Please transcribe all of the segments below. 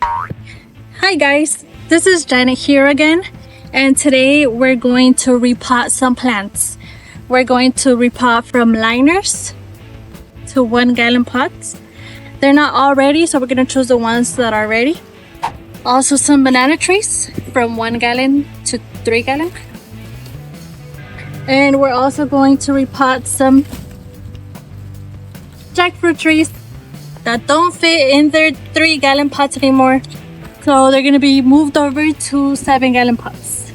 Hi guys, this is Janet here again, and today we're going to repot some plants. We're going to repot from liners to 1 gallon pots. They're not all ready, so we're going to choose the ones that are ready. Also some banana trees from 1 gallon to 3 gallon. And we're also going to repot some jackfruit trees that don't fit in their 3 gallon pots anymore. So they're going to be moved over to 7 gallon pots.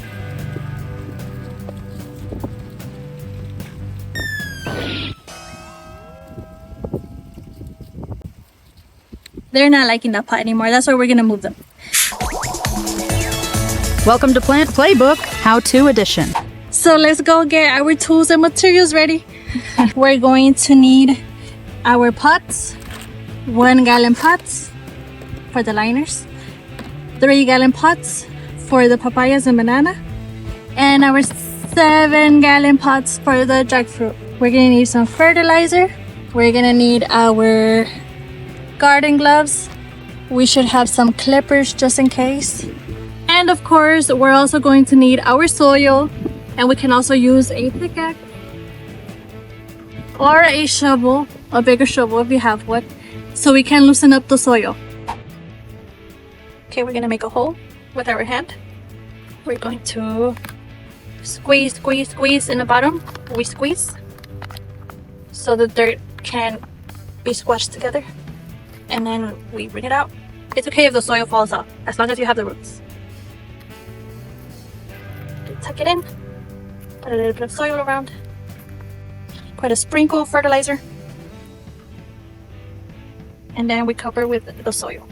They're not liking that pot anymore. That's why we're going to move them. Welcome to Plant Playbook How-To Edition. So let's go get our tools and materials ready. We're going to need our pots, 1 gallon pots for the liners, 3 gallon pots for the papayas and banana, and our 7 gallon pots for the jackfruit. We're gonna need some fertilizer. We're gonna need our garden gloves. We should have some clippers just in case. And of course, we're also going to need our soil, and we can also use a pickaxe or a shovel, a bigger shovel if you have one, so we can loosen up the soil. Okay, we're gonna make a hole with our hand. We're going to squeeze in the bottom. We squeeze so the dirt can be squashed together, and then we bring it out. It's okay if the soil falls off, as long as you have the roots. Tuck it in, put a little bit of soil around, put a sprinkle of fertilizer, and then we cover with the soil.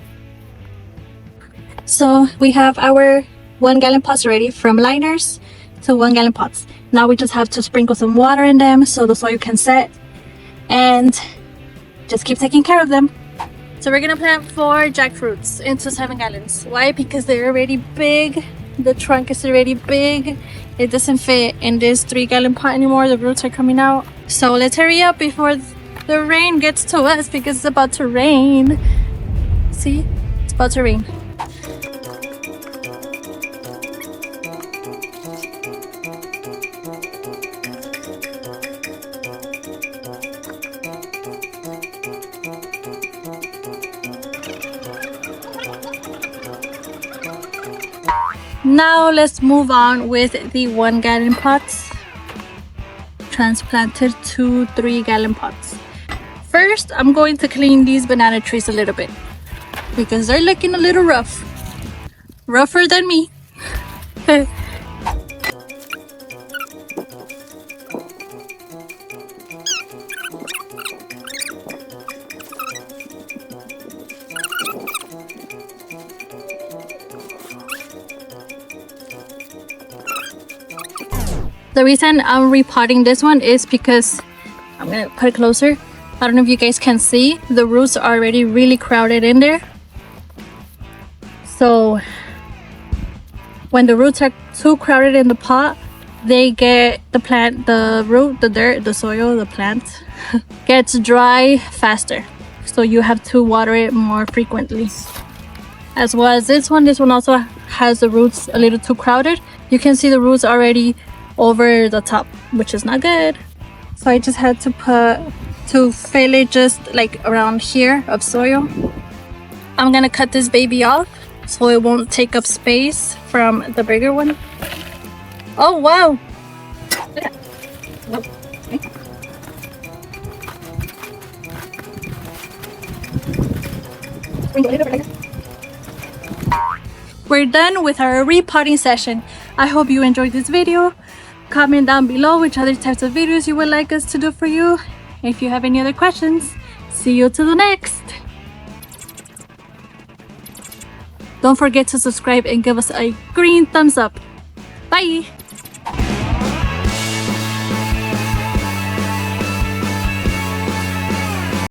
So we have our 1 gallon pots ready, from liners to 1 gallon pots. Now we just have to sprinkle some water in them so the soil can set, and just keep taking care of them. So we're gonna plant 4 jackfruits into 7 gallons. Why? Because they're already big. The trunk is already big. It doesn't fit in this 3 gallon pot anymore. The roots are coming out. So let's hurry up before the rain gets to us, because it's about to rain. See? It's about to rain. Now let's move on with the 1 gallon pots transplanted to 3 gallon pots. First, I'm going to clean these banana trees a little bit because they're looking a little rough. Rougher than me. The reason I'm repotting this one is because, I'm gonna put it closer. I don't know if you guys can see, the roots are already really crowded in there. So when the roots are too crowded in the pot, they get the plant, the root, the dirt, the soil, the plant gets dry faster. So you have to water it more frequently. As well as this one also has the roots a little too crowded. You can see the roots already over the top, which is not good. So I just had to fill it just like around here of soil. I'm gonna cut this baby off so it won't take up space from the bigger one. Oh wow! We're done with our repotting session. I hope you enjoyed this video. Comment down below which other types of videos you would like us to do for you. If you have any other questions, see you to the next. Don't forget to subscribe and give us a green thumbs up. Bye!